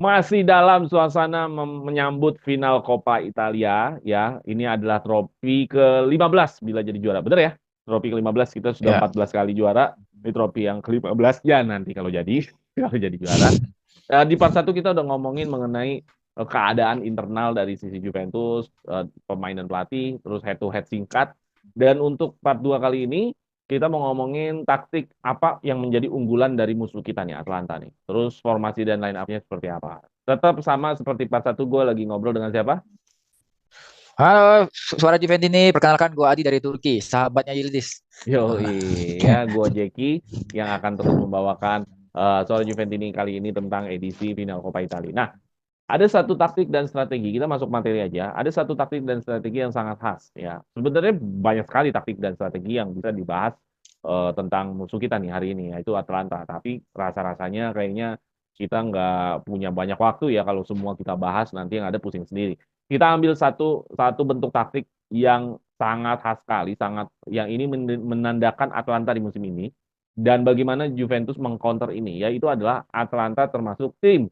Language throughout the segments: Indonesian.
Masih dalam suasana menyambut final Coppa Italia ya. Ini adalah trofi ke-15 bila jadi juara. Bener ya? Trofi ke-15 kita sudah Ya. 14 kali juara. Ini trofi yang ke-15 ya nanti kalau jadi kalau jadi juara. Di part satu kita udah ngomongin mengenai keadaan internal dari sisi Juventus, pemain dan pelatih, terus head to head singkat. Dan untuk part 2 kali ini kita mau ngomongin taktik apa yang menjadi unggulan dari musuh kita nih, Atlanta nih. Terus formasi dan line up-nya seperti apa. Tetap sama seperti part satu, gue lagi ngobrol dengan siapa? Halo, suara Juventus ini. Perkenalkan gue Adi dari Turki, sahabatnya Yildiz. Yo, ya, gue Jeki yang akan terus membawakan Suara Juventini kali ini tentang edisi final Coppa Italia. Nah, ada satu taktik dan strategi, kita masuk materi aja. Ada satu taktik dan strategi yang sangat khas ya. Sebenarnya banyak sekali taktik dan strategi yang bisa dibahas tentang musuh kita nih hari ini, yaitu Atlanta. Tapi rasa-rasanya kayaknya kita nggak punya banyak waktu ya kalau semua kita bahas nanti yang ada pusing sendiri. Kita ambil satu satu bentuk taktik yang sangat khas sekali, sangat yang ini menandakan Atlanta di musim ini dan bagaimana Juventus mengcounter ini, yaitu adalah Atlanta termasuk tim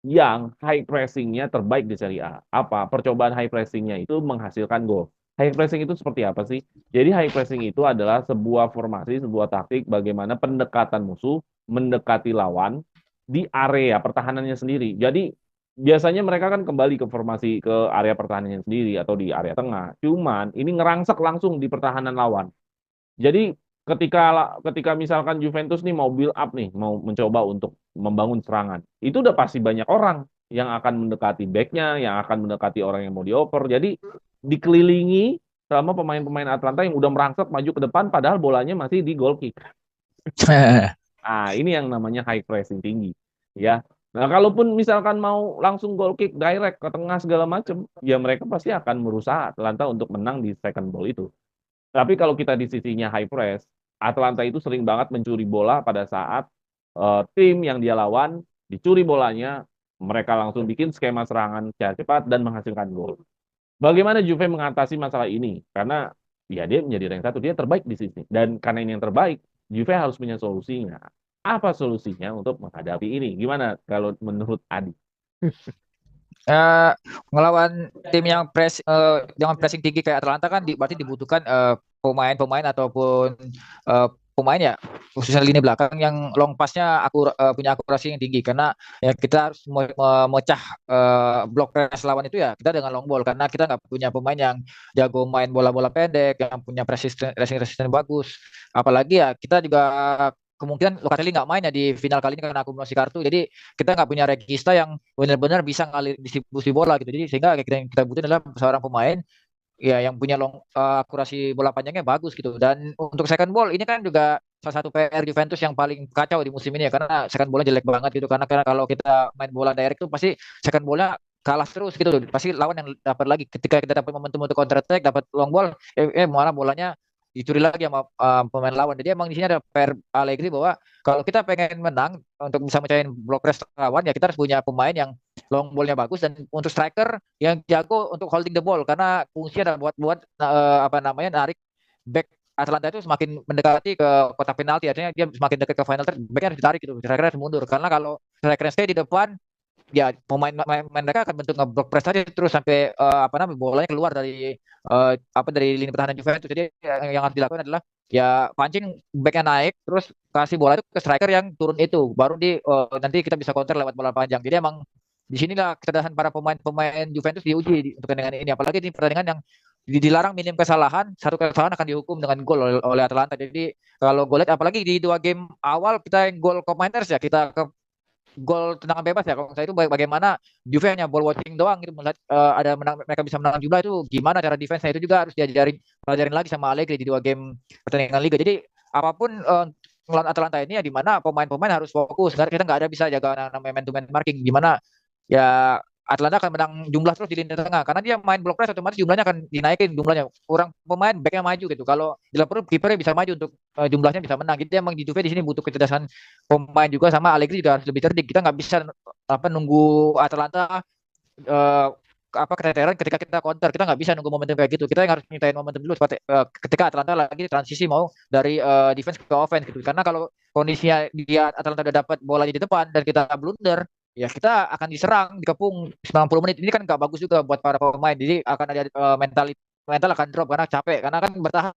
yang high pressingnya terbaik di Serie A. Apa? Percobaan high pressingnya itu menghasilkan gol. High pressing itu seperti apa sih? Jadi high pressing itu adalah sebuah formasi, sebuah taktik bagaimana pendekatan musuh mendekati lawan di area pertahanannya sendiri. Jadi biasanya mereka kan kembali ke formasi ke area pertahanannya sendiri atau di area tengah. Cuman ini ngerangsek langsung di pertahanan lawan. Jadi ketika misalkan Juventus nih mau build up nih, mau mencoba untuk membangun serangan, itu udah pasti banyak orang yang akan mendekati backnya, yang akan mendekati orang yang mau dioper. Jadi dikelilingi sama pemain-pemain Atlanta yang udah merangsek maju ke depan, padahal bolanya masih di goal kick. Ah, ini yang namanya high pressing tinggi, ya. Nah, kalaupun misalkan mau langsung goal kick direct ke tengah segala macam, ya mereka pasti akan merusak Atlanta untuk menang di second ball itu. Tapi kalau kita di sisinya high press, Atlanta itu sering banget mencuri bola pada saat tim yang dia lawan dicuri bolanya, mereka langsung bikin skema serangan secara cepat dan menghasilkan gol. Bagaimana Juve mengatasi masalah ini? Karena ya dia menjadi rank satu, dia terbaik di sini. Dan karena ini yang terbaik, Juve harus punya solusinya. Apa solusinya untuk menghadapi ini? Gimana kalau menurut Adi? Eh, Ngelawan tim yang dengan pressing tinggi kayak Atalanta kan berarti dibutuhkan pemain-pemain ataupun pemain ya khususnya lini belakang yang long passnya punya akurasi yang tinggi karena ya kita harus memecah block press lawan itu ya kita dengan long ball karena kita nggak punya pemain yang jago main bola-bola pendek yang punya pressing resisten bagus apalagi ya kita juga kemungkinan Locatelli nggak main ya di final kali ini karena akumulasi kartu jadi kita nggak punya regista yang benar-benar bisa ngalir distribusi bola gitu. Jadi sehingga kita butuhin adalah seorang pemain ya yang punya akurasi bola panjangnya bagus gitu. Dan untuk second ball ini kan juga salah satu PR Juventus yang paling kacau di musim ini ya karena second bola jelek banget gitu karena kalau kita main bola direct itu pasti second bola kalah terus gitu pasti lawan yang dapat lagi ketika kita dapat momentum untuk counter attack dapat long ball malah bolanya dicuri lagi sama pemain lawan. Jadi emang di sini ada PR Allegri bahwa kalau kita pengen menang untuk bisa mecahin block press lawan ya kita harus punya pemain yang long ballnya bagus dan untuk striker yang jago untuk holding the ball karena fungsinya adalah buat apa namanya narik back Atlanta itu semakin mendekati ke kotak penalti artinya dia semakin dekat ke final third backnya harus ditarik gitu striker harus mundur karena kalau striker stay di depan ya pemain mereka akan bentuk ngeblok press aja terus sampai apa namanya bolanya keluar dari apa dari lini pertahanan Juventus. Jadi yang harus dilakukan adalah ya pancing backnya naik terus kasih bola itu ke striker yang turun itu baru nanti kita bisa counter lewat bola panjang. Jadi emang di sinilah kecerdasan para pemain-pemain Juventus diuji untuk pertandingan ini apalagi di pertandingan yang dilarang minim kesalahan satu kesalahan akan dihukum dengan gol oleh Atalanta. Jadi kalau gue lihat apalagi di dua game awal kita yang gol Commanders ya kita ke gol tendangan bebas ya kalau saya itu bagaimana Juve hanya ball watching doang gitu melihat ada mereka bisa menang jumlah itu gimana cara defense-nya itu juga harus pelajarin lagi sama Allegri di dua game pertandingan liga. Jadi apapun melawan Atalanta ini ya di mana pemain-pemain harus fokus karena kita nggak ada bisa jaga namanya man to man marking di mana ya Atlanta akan menang jumlah terus di lini tengah karena dia main block press otomatis jumlahnya akan dinaikin jumlahnya kurang pemain backnya maju gitu kalau bila perlu kipernya bisa maju untuk jumlahnya bisa menang jadi emang di Juve di sini butuh kecerdasan pemain juga sama Allegri juga harus lebih cerdik kita nggak bisa apa nunggu Atalanta eh, apa keteteran ketika kita counter kita nggak bisa nunggu momentum kayak gitu kita yang harus nyiptain momentum dulu seperti ketika Atalanta lagi transisi mau dari defense ke offense gitu karena kalau kondisinya dia Atalanta udah dapat bola di depan dan kita blunder ya kita akan diserang, dikepung 90 menit. Ini kan nggak bagus juga buat para pemain. Jadi akan ada mental akan drop karena capek. Karena kan bertahan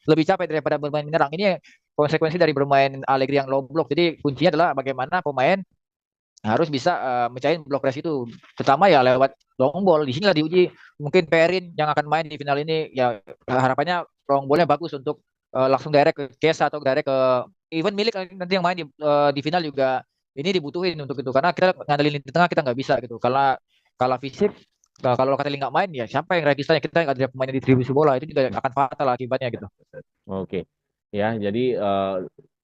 lebih capek daripada bermain menyerang. Ini konsekuensi dari bermain Allegri yang low block. Jadi kuncinya adalah bagaimana pemain harus bisa mencahin blok press itu, terutama ya lewat long ball. Di sinilah diuji mungkin Perin yang akan main di final ini, ya harapannya long ballnya bagus untuk langsung direct ke Kesa atau direct ke even Milik nanti yang main di final juga. Ini dibutuhin untuk itu karena kita ngandelin di tengah kita nggak bisa gitu. Kalau kalah fisik, kalau Locatelli nggak main ya siapa yang registranya, kita nggak ada pemain yang distribusi bola, itu juga akan fatal akibatnya gitu. Oke. Ya, jadi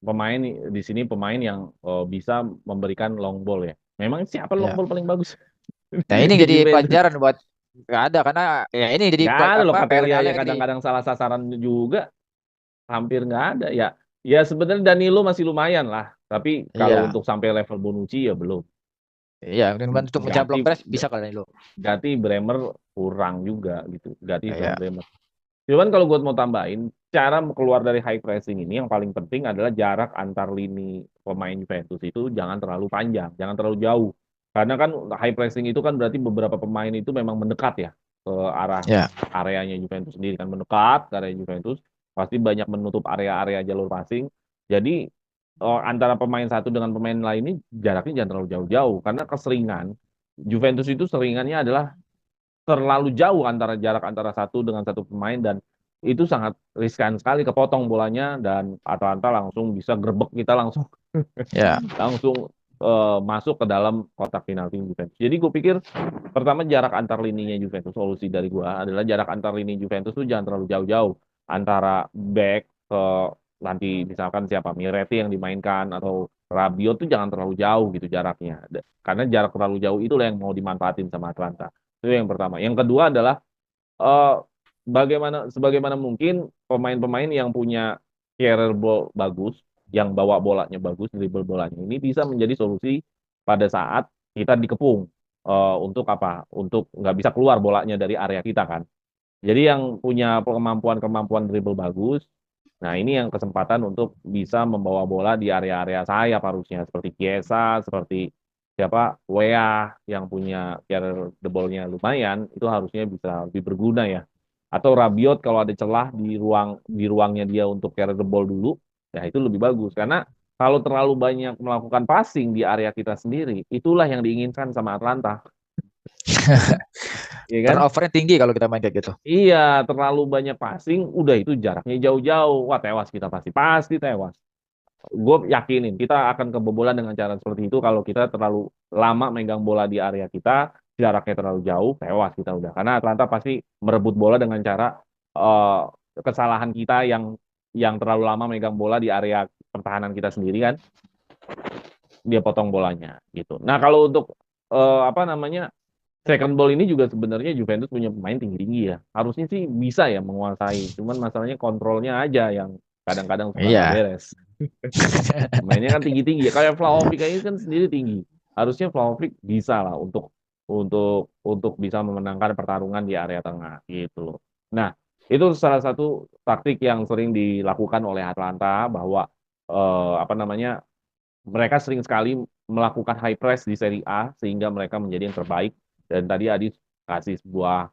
pemain di sini pemain yang bisa memberikan long ball ya. Memang siapa long Ya. ball paling bagus Nah ini di jadi Juventus? pelajaran buat nggak ada karena ya ini jadi Nggak ada loh, PR Locatelli aja Allegri. kadang-kadang salah sasaran juga, hampir nggak ada. Ya, ya sebenarnya Danilo masih lumayan lah. Tapi kalau Iya. untuk sampai level Bonucci ya belum. Iya, dan untuk mencapai Gatti blok press bisa kalian dulu. Gatti Bremer kurang juga gitu. Gatti sama Iya, Bremer. Cuman kalau gue mau tambahin, cara keluar dari high pressing ini yang paling penting adalah jarak antar lini pemain Juventus itu jangan terlalu panjang, jangan terlalu jauh. Karena kan high pressing itu kan berarti beberapa pemain itu memang mendekat ya ke arah ya, areanya Juventus sendiri, kan mendekat ke area Juventus, pasti banyak menutup area-area jalur passing. Jadi antara pemain satu dengan pemain lain ini jaraknya jangan terlalu jauh-jauh karena keseringan Juventus itu seringannya adalah terlalu jauh antara jarak antara satu dengan satu pemain, dan itu sangat riskan sekali kepotong bolanya dan Atalanta langsung bisa grebek kita langsung ya, langsung masuk ke dalam kotak penalti Juventus. Jadi gue pikir pertama jarak antar lininya Juventus, solusi dari gue adalah jarak antar lini Juventus tuh jangan terlalu jauh-jauh antara back ke nanti misalkan siapa Miretti yang dimainkan atau Rabiot tuh jangan terlalu jauh gitu jaraknya. Karena jarak terlalu jauh itulah yang mau dimanfaatin sama Atlanta. Itu yang pertama. Yang kedua adalah eh, sebagaimana mungkin pemain-pemain yang punya carrier ball bagus, yang bawa bolanya bagus, dribble bolanya ini bisa menjadi solusi pada saat kita dikepung. Untuk apa? Untuk nggak bisa keluar bolanya dari area kita kan. Jadi yang punya kemampuan dribble bagus, nah ini yang kesempatan untuk bisa membawa bola di area-area sayap harusnya, seperti Chiesa, seperti siapa Wea yang punya carry the ball-nya lumayan, itu harusnya bisa lebih berguna ya. Atau Rabiot kalau ada celah di ruangnya dia untuk carry the ball dulu, ya itu lebih bagus karena kalau terlalu banyak melakukan passing di area kita sendiri, itulah yang diinginkan sama Atlanta, ya kan? turnovernya tinggi kalau kita main kayak gitu. Iya, terlalu banyak passing, udah itu jaraknya jauh-jauh. Wah, tewas kita pasti, pasti tewas. Gue yakinin kita akan kebobolan dengan cara seperti itu kalau kita terlalu lama megang bola di area kita, jaraknya terlalu jauh, tewas kita udah. Karena Atlanta pasti merebut bola dengan cara eh, kesalahan kita yang terlalu lama megang bola di area pertahanan kita sendiri kan, dia potong bolanya gitu. Nah, kalau untuk apa namanya second ball ini juga sebenarnya Juventus punya pemain tinggi-tinggi ya. Harusnya sih bisa ya menguasai. Cuman masalahnya kontrolnya aja yang kadang-kadang suka nggak Iya. beres. Mainnya kan tinggi-tinggi ya. Kayak Vlahovic ini kan sendiri tinggi. Harusnya Vlahovic bisa lah untuk bisa memenangkan pertarungan di area tengah gitu loh. Nah, itu salah satu taktik yang sering dilakukan oleh Atlanta bahwa apa namanya mereka sering sekali melakukan high press di Serie A sehingga mereka menjadi yang terbaik. Dan tadi Adi kasih sebuah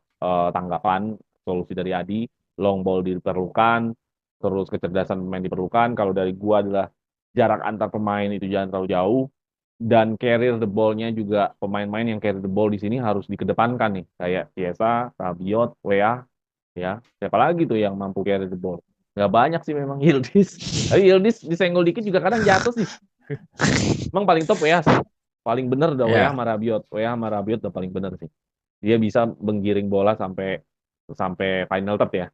tanggapan solusi dari Adi, long ball diperlukan, terus kecerdasan pemain diperlukan. Kalau dari gua adalah jarak antar pemain itu jangan terlalu jauh, dan carrier the ball-nya juga pemain-pemain yang carry the ball di sini harus dikedepankan nih, kayak Chiesa, Rabiot, Weah, ya. Siapa lagi tuh yang mampu carry the ball? Nggak banyak sih memang Yildiz. Tapi Yildiz disenggol dikit juga kadang jatuh sih. Emang paling top WA sih. Paling bener udah WA Ya. sama Rabiot. WA sama Rabiot udah paling bener sih. Dia bisa menggiring bola sampai sampai final third ya.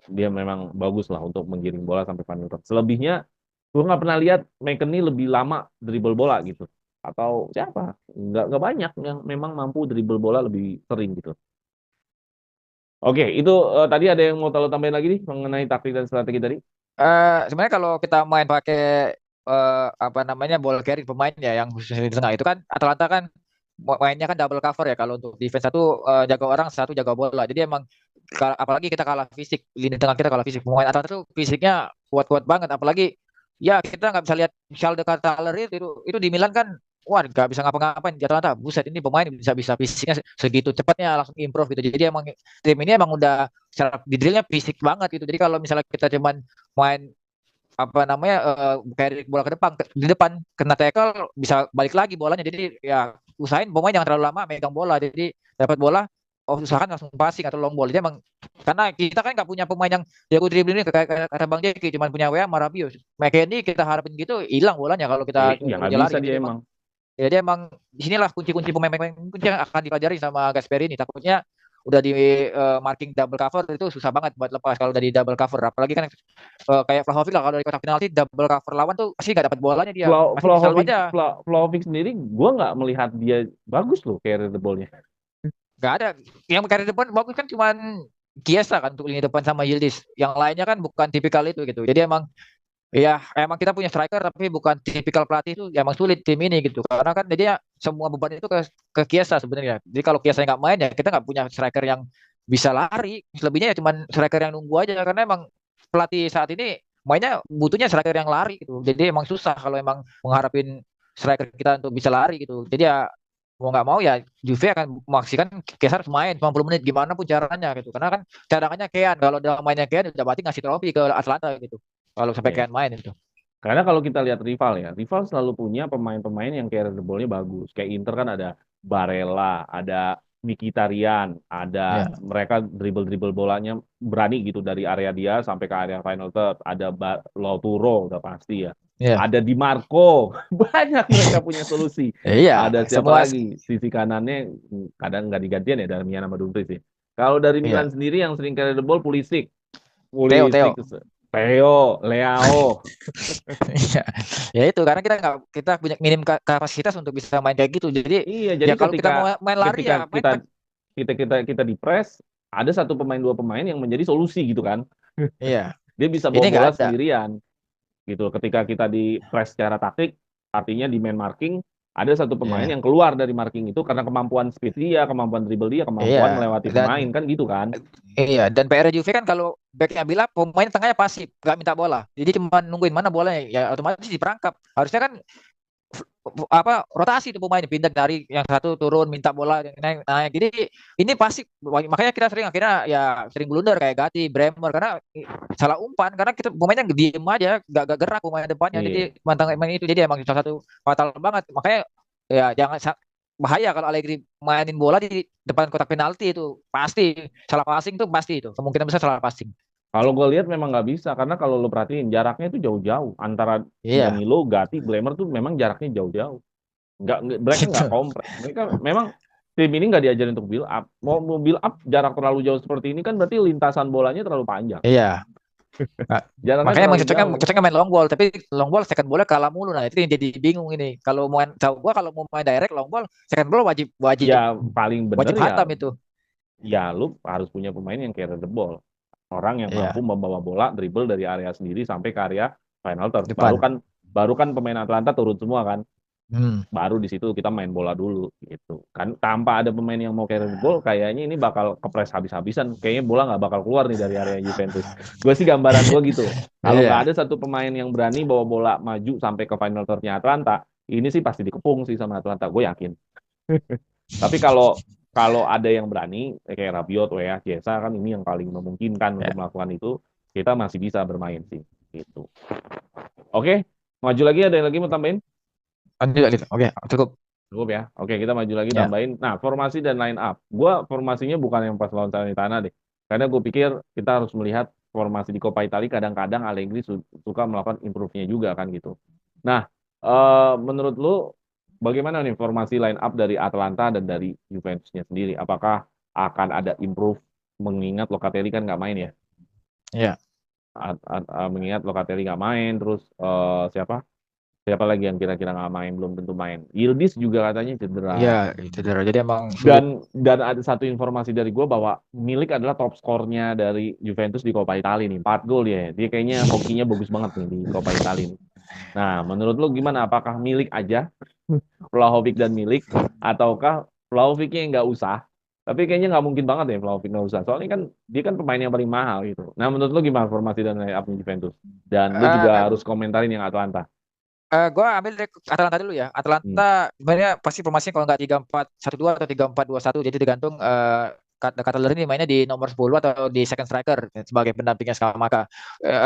Dia memang bagus lah untuk menggiring bola sampai final third. Selebihnya gue nggak pernah lihat McKennie lebih lama dribble bola gitu. Atau siapa? Nggak banyak yang memang mampu dribble bola lebih sering gitu. Oke, itu tadi ada yang mau tahu tambahin lagi nih mengenai taktik dan strategi tadi? Sebenarnya kalau kita main pakai apa namanya ball carry pemain ya yang khususnya di tengah itu kan Atalanta kan mainnya kan double cover ya, kalau untuk defense satu jaga orang, satu jaga bola. Jadi emang apalagi kita kalah fisik, lini tengah kita kalah fisik. Pemain Atalanta tuh fisiknya kuat-kuat banget, apalagi ya kita nggak bisa lihat Charles de Ketelaere itu di Milan kan wah nggak bisa ngapa-ngapain di Atalanta. Buset, ini pemain bisa fisiknya segitu cepatnya langsung improve gitu. Jadi emang tim ini emang udah secara di drillnya fisik banget gitu. Jadi kalau misalnya kita cuman main apa namanya kayak bola ke depan di depan kena tackle bisa balik lagi bolanya. Jadi ya usahain pemain jangan terlalu lama megang bola. Jadi dapat bola, oh usahakan langsung passing atau long ball. Jadi emang karena kita kan nggak punya pemain yang jago dribbling ini kayak kata Bang Jeki, cuma punya WA sama Rabiot. McKennie kita harapin gitu hilang bolanya kalau kita Ya nggak kerja bisa lari. dia Jadi emang emang. ya dia emang di sinilah kunci-kunci pemain-pemain kunci yang akan dipelajari sama Gasperini. Takutnya udah di marking double cover itu susah banget buat lepas kalau udah di double cover. Apalagi kan kayak Vlahovic lah kalau dari kotak penalti double cover lawan tuh pasti nggak dapat bolanya dia. Pasti selalu Vlahovic aja Vlahovic sendiri gue nggak melihat dia bagus loh carry the ball-nya. nggak ada. Yang kari depan bagus kan cuman Kiesa kan untuk lini depan sama Yildiz. Yang lainnya kan bukan tipikal itu gitu. Jadi emang ya emang kita punya striker tapi bukan tipikal pelatih itu ya emang sulit tim ini gitu karena kan dia semua beban itu ke Kiesa sebenarnya. Jadi kalau Kiesa nggak main ya kita nggak punya striker yang bisa lari. Selebihnya ya cuman striker yang nunggu aja karena emang pelatih saat ini mainnya butuhnya striker yang lari gitu. Jadi emang susah kalau emang mengharapin striker kita untuk bisa lari gitu. Jadi ya mau nggak mau ya Juve akan memaksikan Kiesa harus main 90 menit gimana pun caranya gitu. Karena kan cadangannya Kean kalau udah mainnya Kean udah berarti ngasih trofi ke Atlanta gitu. Kalau sampai Iya. Kean main itu. Karena kalau kita lihat rival ya, rival selalu punya pemain-pemain yang carry the ball-nya bagus. Kayak Inter kan ada Barella, ada Mkhitaryan, ada Ya, mereka dribble-dribble bolanya berani gitu dari area dia sampai ke area final third. Ada Lautaro udah pasti ya. ya. Ada Di Marco, banyak mereka punya solusi. Iya, Ada siapa semua lagi? Sisi kanannya kadang nggak digantian ya Darmian sama Dumfries sih. Kalau dari iya. Milan sendiri yang sering carry the ball Pulisic, Pulisic, Theo. Theo, Leao. Iya. Ya itu karena kita punya minim kapasitas untuk bisa main kayak gitu. Jadi Iya, ya jadi kalau kita ketika mau main lari ketika ya main kita kita kita kita di press, ada satu pemain dua pemain yang menjadi solusi gitu kan. iya. Dia bisa Ini bawa nggak bola ada. sendirian gitu. Ketika kita di press secara taktik, artinya di man marking, ada satu pemain Iya. yang keluar dari marking itu karena kemampuan speed dia, kemampuan dribble dia, Iya. kemampuan melewati Dan pemain kan gitu kan. dan PR Juve kan kalau backnya bilang pemain tengahnya pasif, nggak minta bola. Jadi cuma nungguin mana bolanya ya otomatis diperangkap. Harusnya kan apa rotasi tuh pemain pindah dari yang satu turun minta bola naik naik jadi ini pasti makanya kita sering akhirnya ya sering blunder kayak Gatti Bremer karena salah umpan karena kita pemainnya diem aja gak gerak pemain depannya Iya. jadi mantang main itu jadi emang salah satu fatal banget makanya ya jangan bahaya kalau Allegri mainin bola di depan kotak penalti itu pasti salah passing tuh pasti itu kemungkinan besar salah passing. Kalau gue lihat memang nggak bisa karena kalau lo perhatiin jaraknya itu jauh-jauh antara Iya. Danilo, Gatti, Bremer tuh memang jaraknya jauh-jauh. Mereka nggak Gitu. kompleks. Mereka memang tim ini nggak diajarin untuk build up. Mau build up jarak terlalu jauh seperti ini kan berarti lintasan bolanya terlalu panjang. Iya. Nah, Jaraknya makanya emang terlalu cocoknya, jauh. cocoknya main long ball, tapi long ball second ball kalah mulu. Nah, itu yang jadi bingung ini. Kalau main tahu gua kalau mau main direct long ball, second ball wajib wajib Ya paling bener wajib ya, hatam itu. ya lu harus punya pemain yang carry the ball. Orang yang mampu Iya, membawa bola dribble dari area sendiri sampai ke area final third. depan. Baru kan pemain Atlanta turun semua kan. Hmm. Baru di situ kita main bola dulu gitu kan, tanpa ada pemain yang mau carry the ball kayaknya ini bakal kepres habis-habisan, kayaknya bola nggak bakal keluar nih dari area Juventus. Gue sih gambaran gue gitu, kalau nggak Iya. ada satu pemain yang berani bawa bola maju sampai ke final third-nya Atlanta, ini sih pasti dikepung sih sama Atlanta, gue yakin. Tapi kalau kalau ada yang berani kayak Rabiot, ya Chiesa kan ini yang paling memungkinkan Ya. untuk melakukan itu, kita masih bisa bermain sih gitu. Oke, maju lagi, ada yang lagi mau tambahin? Lanjut, lanjut. Oke, cukup. Cukup ya. Oke, kita maju lagi Ya. tambahin. Nah, formasi dan line up. Gua formasinya bukan yang pas lawan Salernitana deh. Karena gue pikir kita harus melihat formasi di Coppa Italia kadang-kadang Allegri suka melakukan improve-nya juga kan gitu. Nah, menurut lu bagaimana nih formasi line up dari Atalanta dan dari Juventusnya sendiri? Apakah akan ada improve mengingat Locatelli kan nggak main ya? Ya. Mengingat Locatelli nggak main, terus siapa? Siapa lagi yang kira-kira nggak main, belum tentu main. Yildiz juga katanya cedera. Ya, itu cedera. Jadi emang sulit. Dan ada satu informasi dari gue bahwa Milik adalah top skornya dari Juventus di Coppa Italia nih. 4 gol ya. Dia kayaknya hokinya bagus banget nih di Coppa Italia nih. Nah, menurut lo gimana? Apakah Milik aja, Vlahovic dan Milik, ataukah Vlahovicnya nggak usah? Tapi kayaknya nggak mungkin banget ya Vlahovic nggak usah. Soalnya kan dia kan pemain yang paling mahal gitu. Nah, menurut lo gimana formasi dan line up Juventus? Dan lo juga Eh, harus komentarin yang Atlanta. Gua ambil dari Atalanta dulu ya. Hmm. Atalanta sebenarnya pasti formasinya kalau nggak 3-4-1-2 atau 3-4-2-1. Jadi tergantung Cutler ini mainnya di nomor 10 atau di second striker sebagai pendampingnya Skamaka.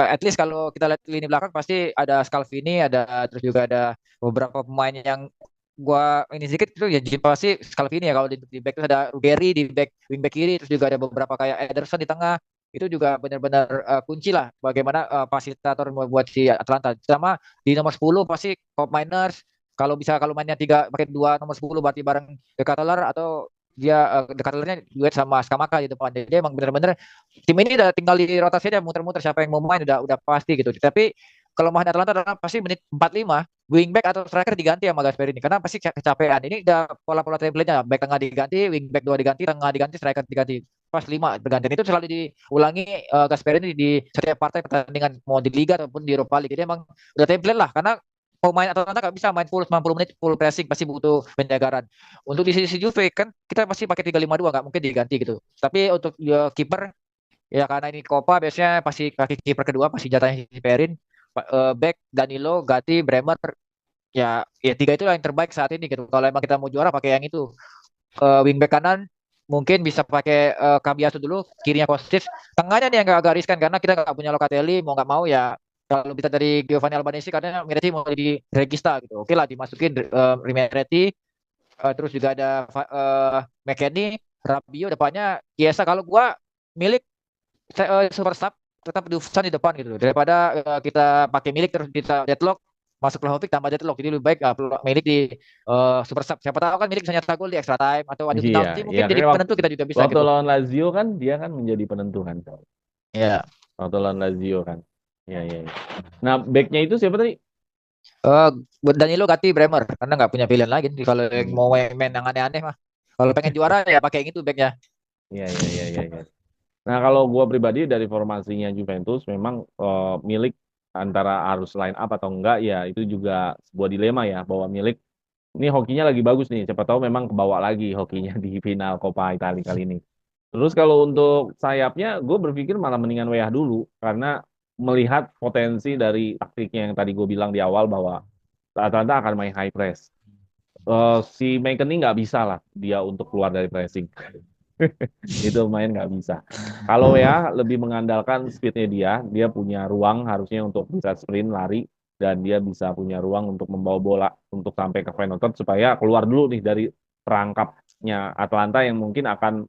At least kalau kita lihat lini belakang pasti ada Scalvini, ada terus juga ada beberapa pemain yang gua ini sedikit itu ya jadi pasti Scalvini ya kalau di back itu ada Ruggeri di back wing back kiri terus juga ada beberapa kayak Ederson di tengah itu juga benar-benar kunci lah bagaimana fasilitator membuat si Atlanta sama di nomor 10 pasti Cobb Miners kalau bisa kalau mainnya tiga pakai dua nomor 10 berarti bareng The Cutler atau dia The Cutlernya duet sama Skamaka di depan jadi emang benar-benar tim ini udah tinggal di rotasi aja muter-muter siapa yang mau main udah pasti gitu tapi kalau main Atlanta adalah pasti menit 45 wingback atau striker diganti sama Gasperini karena pasti kecapean ini udah pola-pola template-nya back tengah diganti wingback dua diganti tengah diganti striker diganti pas 5 bergantian itu selalu diulangi Gasperini di setiap partai pertandingan mau di Liga ataupun di Europa League jadi emang udah template lah karena pemain Atalanta nggak bisa main full 90 menit full pressing pasti butuh penjagaran untuk di sisi Juve kan kita pasti pakai 3-5-2 nggak mungkin diganti gitu tapi untuk kiper ya karena ini Copa biasanya pasti kaki kiper kedua pasti jatahnya si Perin back Danilo, Gatti, Bremer ya tiga itu yang terbaik saat ini gitu. Kalau emang kita mau juara pakai yang itu. Wingback kanan mungkin bisa pakai Cambiaso dulu, kirinya Kostic. Tengahnya nih yang agak riskan karena kita nggak punya Locatelli, mau nggak mau ya kalau bisa dari Giovanni Albanese karena Miretti mau di Regista gitu. Oke lah dimasukin Miretti, terus juga ada McKennie, Rabiot depannya Chiesa kalau gua milik super sub tetap Dufsan di depan gitu daripada kita pakai milik terus kita deadlock masuk Vlahovic tambah deadlock jadi lebih baik milik di super sub siapa tahu kan milik bisa nyetak gol di extra time atau adu Iya, penalti iya. mungkin jadi Kayak penentu kita juga bisa waktu gitu lawan Lazio kan dia kan menjadi penentu kan. ya Waktu lawan Lazio kan. Iya, iya, iya. Nah, backnya itu siapa tadi? uh, Danilo Gatti Bremer karena nggak punya pilihan lagi kalau yang mau Hmm. main yang aneh-aneh mah kalau pengen juara ya pakai yang itu backnya Iya, iya, iya, iya, iya. Nah, kalau gua pribadi dari formasinya Juventus memang milik antara harus line up atau enggak ya itu juga sebuah dilema ya bahwa milik ini hokinya lagi bagus nih. Siapa tahu memang kebawa lagi hokinya di final Coppa Italia kali ini. Terus kalau untuk sayapnya, gue berpikir malah mendingan WH dulu karena melihat potensi dari taktiknya yang tadi gue bilang di awal bahwa Atalanta akan main high press. Si Maicon ini nggak bisa lah dia untuk keluar dari pressing. Itu main nggak bisa. Kalau ya lebih mengandalkan speednya dia punya ruang harusnya untuk bisa sprint lari dan dia bisa punya ruang untuk membawa bola untuk sampai ke final third supaya keluar dulu nih dari perangkapnya Atlanta yang mungkin akan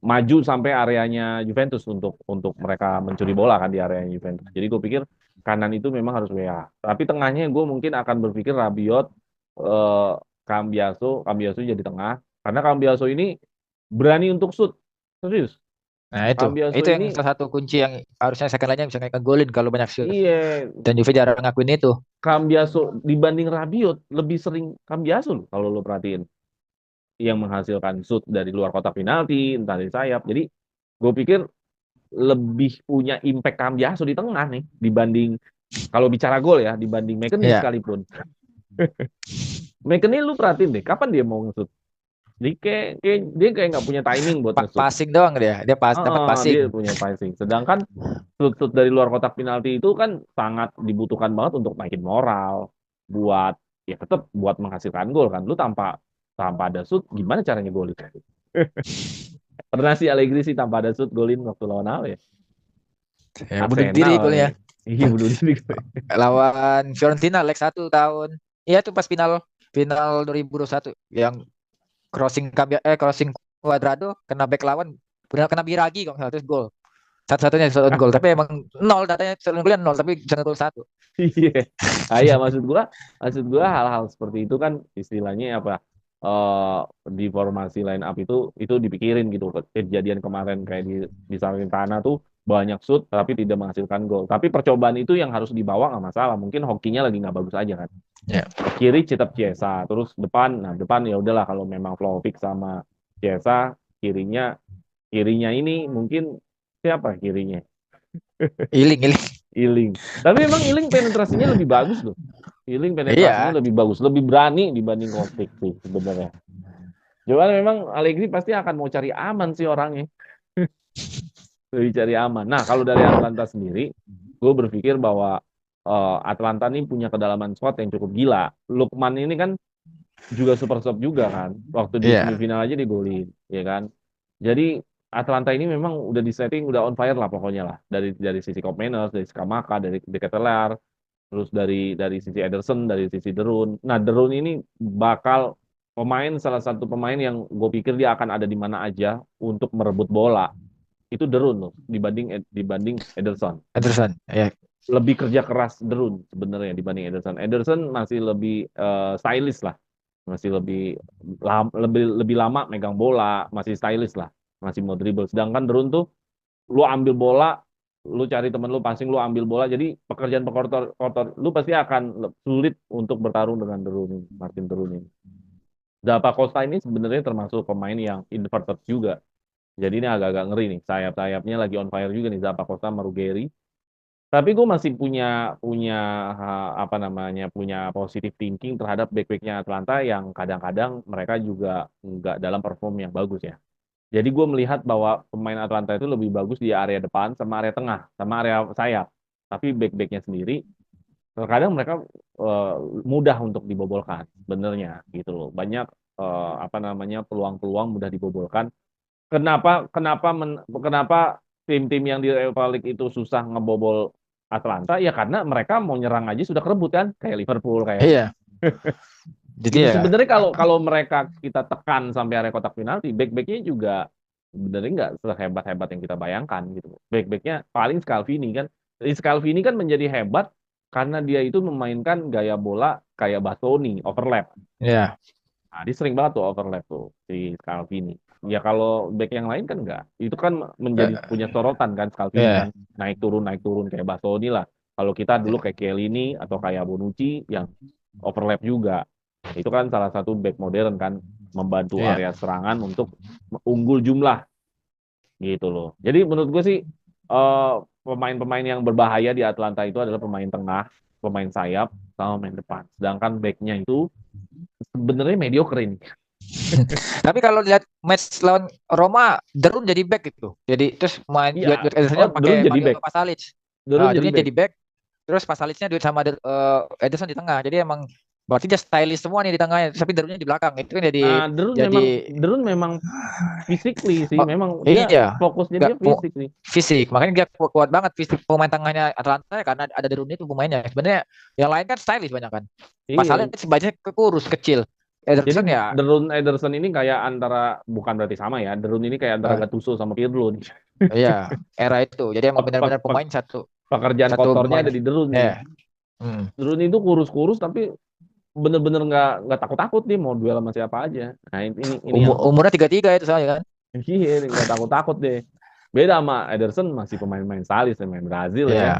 maju sampai areanya Juventus untuk mereka mencuri bola kan di area Juventus. Jadi gue pikir kanan itu memang harus WA. Tapi tengahnya gue mungkin akan berpikir Rabiot, eh, Cambiaso jadi tengah karena Cambiaso ini berani untuk shoot. Serius. nah Cambiaso itu yang ini salah satu kunci yang harusnya second line-nya bisa ngegolin kalau banyak shoot iya dan Juve jarang ngakuin itu Cambiaso dibanding Rabiot lebih sering Cambiaso loh kalau lo perhatiin yang menghasilkan shoot dari luar kotak penalti entah dari sayap. Jadi gue pikir lebih punya impact Cambiaso di tengah nih dibanding kalau bicara gol ya dibanding McKennie ya sekalipun. McKennie lu perhatiin deh kapan dia mau nge-shoot. Jadi dia kayak nggak punya timing buat nge-shoot. passing doang dia pas dapat passing Dia punya passing. Sedangkan shoot dari luar kotak penalti itu kan sangat dibutuhkan banget untuk naikin moral, buat ya tetap buat menghasilkan gol kan. Lu tanpa tanpa ada shoot gimana caranya golin? Pernah sih Allegri sih tanpa ada shoot golin waktu lawan apa ya? ya, bunuh Arsenal. diri golnya Iya bunuh diri. lawan Fiorentina leg 1 tahun. Iya tuh pas final final 2021 yang crossing Cuadrado kena back lawan benar kena Biragi kok terus gol. Satu-satunya shot on goal tapi emang nol datanya shot on goalnya nol tapi bisa ngegol satu. Iya. Ah, iya maksud gua hal-hal seperti itu kan istilahnya apa? eh di formasi line up itu dipikirin gitu. Kejadian kemarin kayak di Salernitana tuh banyak shoot tapi tidak menghasilkan gol. Tapi percobaan itu yang harus dibawa nggak masalah. Mungkin hokinya lagi nggak bagus aja kan. Ya. Kiri Citep Ciesa, terus depan ya udahlah kalau memang Vlahovic sama Ciesa, kirinya ini mungkin siapa kirinya? Iling. Iling. Tapi memang Iling penetrasinya lebih bagus loh. Iling penetrasinya Iya. lebih bagus, lebih berani dibanding Kostic sih sebenarnya. Cuman memang Allegri pasti akan mau cari aman sih orangnya. Lebih cari aman. Nah, kalau dari Atlanta sendiri, gue berpikir bahwa Atlanta nih punya kedalaman squad yang cukup gila. Lukman ini kan juga super sub juga kan. Waktu di Iya. semifinal aja digolin, ya kan. Jadi Atlanta ini memang udah di setting, udah on fire lah pokoknya lah. Dari sisi Cobb Manners, dari Skamaka, dari De Ketelaere, terus dari sisi Ederson, dari sisi Derun. Nah, Derun ini bakal salah satu pemain yang gue pikir dia akan ada di mana aja untuk merebut bola. Itu Derun loh dibanding Ederson. Anderson. Ya. Lebih kerja keras Derun sebenarnya dibanding Ederson. Ederson masih lebih stylish lah, masih lebih lama megang bola, masih stylish lah, masih mau dribble. Sedangkan Derun tuh lu ambil bola, lu cari temen lu passing, lu ambil bola, jadi pekerjaan kotor lu pasti akan sulit untuk bertarung dengan Derun ini, Martin Derun ini. Zappa Costa ini sebenarnya termasuk pemain yang inverted juga. Jadi ini agak-agak ngeri nih. Sayap-sayapnya lagi on fire juga nih Zappa Costa sama Ruggeri. Tapi gue masih punya punya apa namanya punya positive thinking terhadap back-backnya Atlanta yang kadang-kadang mereka juga nggak dalam perform yang bagus ya. Jadi gue melihat bahwa pemain Atlanta itu lebih bagus di area depan sama area tengah sama area sayap. Tapi back-backnya sendiri terkadang mereka eh, mudah untuk dibobolkan sebenarnya gitu loh. Banyak apa namanya peluang-peluang mudah dibobolkan. Kenapa tim-tim yang di Europa League itu susah ngebobol Atlanta? Ya karena mereka mau nyerang aja sudah kerebut kan, kayak Liverpool kayak Iya. Jadi gitu. ya. Sebenarnya kalau kalau mereka kita tekan sampai area kotak penalti, back-backnya juga sebenarnya nggak sehebat-hebat yang kita bayangkan gitu. Back-backnya paling Scalvini kan. Scalvini kan menjadi hebat karena dia itu memainkan gaya bola kayak Bastoni, overlap. Ya. Nah, dia sering banget tuh overlap tuh si Scalvini. Ya kalau back yang lain kan enggak. Itu kan menjadi punya sorotan kan Scalvini kan. Ya. Naik turun kayak Bastoni lah. Kalau kita dulu kayak Chiellini atau kayak Bonucci yang overlap juga. Itu kan salah satu back modern kan membantu Ya. area serangan untuk unggul jumlah gitu loh. Jadi menurut gue sih eh, pemain-pemain yang berbahaya di Atlanta itu adalah pemain tengah, pemain sayap, sama pemain depan. Sedangkan backnya itu sebenarnya mediocre ini. Tapi kalau lihat match lawan Roma, Derun jadi back gitu. Jadi terus main Iya, duet Edersonnya oh Derun pakai jadi back. Mariano Pasalic. Derun jadi Derunnya back. jadi back. Terus Pasalicnya duet sama Ederson di tengah. Jadi emang berarti dia stylish semua nih di tengahnya. Tapi Derunnya di belakang. Itu kan jadi Nah, jadi Derun memang physically sih, oh, memang dia iya, fokusnya nggak dia fisik sih. fisik. Makanya dia kuat banget fisik pemain tengahnya Atalanta ya, karena ada Derun itu pemainnya. Sebenarnya yang lain kan stylish banyak kan. Iya. Pasalic sebanyak kurus kecil. Jadi Ederson ya, Derun Ederson ini kayak antara bukan berarti sama ya. Derun ini kayak antara eh, Gattuso sama Pirlo nih. iya, era itu. Jadi emang Pe- pe- benar-benar pe- pemain satu Pekerjaan satu kotornya pemain. ada di Derun nih. Ya. Hmm. Derun itu kurus-kurus tapi bener-bener nggak takut-takut nih mau duel sama siapa aja. Nah ini yang Umurnya 33 itu soalnya kan. iya nggak takut-takut deh. Beda sama Ederson masih pemain-pemain stylish, pemain Brazil ya kan. Iya.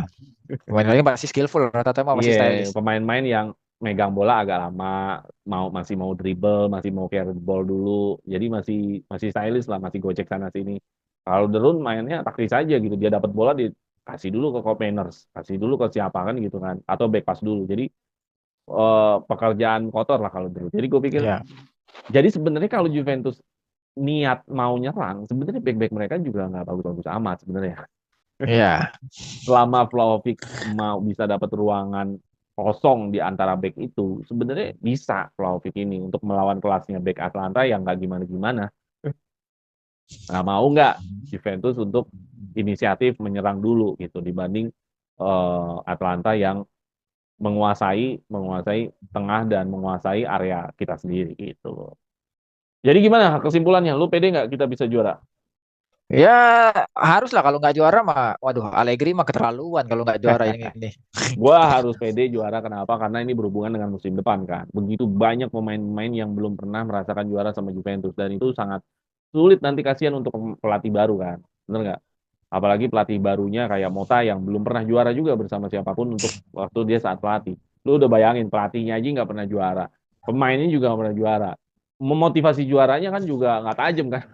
Pemain lain masih skillful, rata-rata mah Iya, masih stylish. pemain-pemain yang megang bola agak lama, masih mau dribble, masih mau carry the ball dulu. Jadi masih masih stylish lah, masih gocek sana sini. Kalau Derun mainnya taktis aja gitu. Dia dapat bola dikasih dulu ke Kopeners, kasih dulu ke siapa kan gitu kan, atau back pass dulu. Jadi pekerjaan kotor lah kalau Derun. Jadi gue pikir, Iya. jadi sebenarnya kalau Juventus niat mau nyerang, sebenarnya back-back mereka juga nggak bagus-bagus amat sebenarnya. Iya. Selama Vlahovic mau bisa dapat ruangan kosong di antara back itu, sebenarnya bisa Vlahovic ini untuk melawan kelasnya back Atlanta yang nggak gimana-gimana. Nah, mau nggak Juventus untuk inisiatif menyerang dulu gitu dibanding Atlanta yang menguasai tengah dan menguasai area kita sendiri gitu. Jadi gimana kesimpulannya? Lu pede nggak kita bisa juara? Ya harus lah, kalau nggak juara mah, waduh, Allegri mah keterlaluan kalau nggak juara ini. Gua harus pede juara kenapa? Karena ini berhubungan dengan musim depan kan. Begitu banyak pemain-pemain yang belum pernah merasakan juara sama Juventus dan itu sangat sulit nanti kasihan untuk pelatih baru kan. Bener nggak? Apalagi pelatih barunya kayak Mota yang belum pernah juara juga bersama siapapun untuk waktu dia saat pelatih. Lu udah bayangin pelatihnya aja nggak pernah juara. Pemainnya juga nggak pernah juara. Memotivasi juaranya kan juga nggak tajam kan.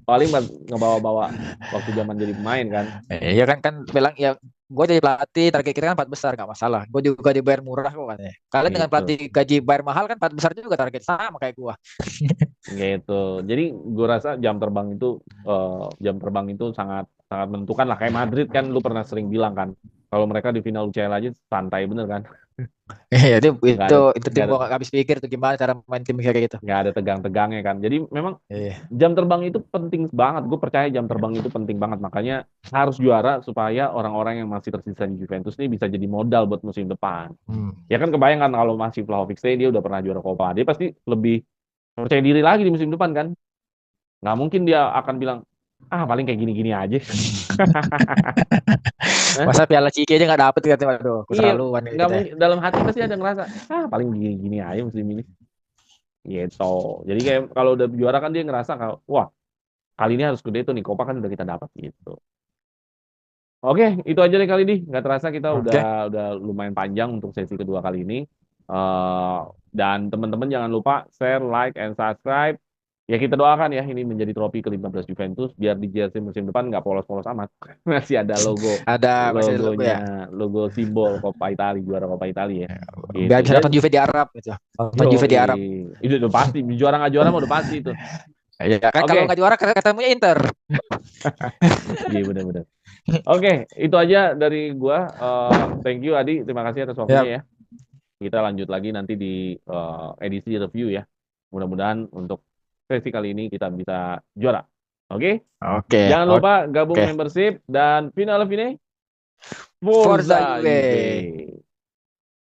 Paling ngebawa-bawa waktu zaman jadi pemain kan. Iya kan, bilang ya gue jadi pelatih target kita kan 4 besar, nggak masalah. Gue juga dibayar murah kok katanya. Kalian dengan Gitu. pelatih gaji bayar mahal kan 4 besar juga target, sama kayak gue. Gitu. Jadi gue rasa jam terbang itu sangat sangat menentukan lah kayak Madrid kan lu pernah sering bilang kan Kalau mereka di final UCL aja santai bener kan. Iya, Nggak ada itu tim nggak ada gua nggak habis pikir tuh gimana cara main tim kayak gitu. nggak ada tegang-tegangnya kan. Jadi memang Iya. jam terbang itu penting banget. Gue percaya jam terbang itu penting banget. Makanya harus juara supaya orang-orang yang masih tersisa di Juventus ini bisa jadi modal buat musim depan. Hmm. Ya kan kebayang kan kalau masih Vlahovic stay, dia udah pernah juara Copa. Dia pasti lebih percaya diri lagi di musim depan kan. Nggak mungkin dia akan bilang, ah paling kayak gini-gini aja. Hah? Masa Piala Ciki aja nggak dapet kan? Waduh, Iya, keterlaluan nggak gitu ya. mungkin. Dalam hati pasti ada ngerasa, ah paling gini-gini aja musim ini. Gitu. Jadi kayak kalau udah juara kan dia ngerasa kalau, wah kali ini harus gede tuh nih. Copa kan udah kita dapat gitu. Oke, itu aja deh kali ini. Nggak terasa kita Oke. udah lumayan panjang untuk sesi kedua kali ini. Eh dan teman-teman jangan lupa share, like, and subscribe. Ya kita doakan ya ini menjadi trofi ke-15 Juventus biar di jersey musim depan nggak polos-polos amat. Masih ada Masih ada logo logonya, ya. logo simbol Coppa Italia, juara Coppa Italia ya. Biar Gitu. bisa Dan nonton Juve di Arab gitu. Nonton yo Juve di Arab. itu udah pasti juara nggak juara mah udah pasti itu. Ya kan kalau Oke, nggak juara ketemunya Inter. iya benar-benar. Oke, itu aja dari gua. Thank you Adi, terima kasih atas waktunya Ya. ya. Kita lanjut lagi nanti di edisi review ya. Mudah-mudahan untuk sesi kali ini kita bisa juara. Oke? Oke. Jangan lupa gabung Oke. membership dan final ini Forza Forza Juve. Juve.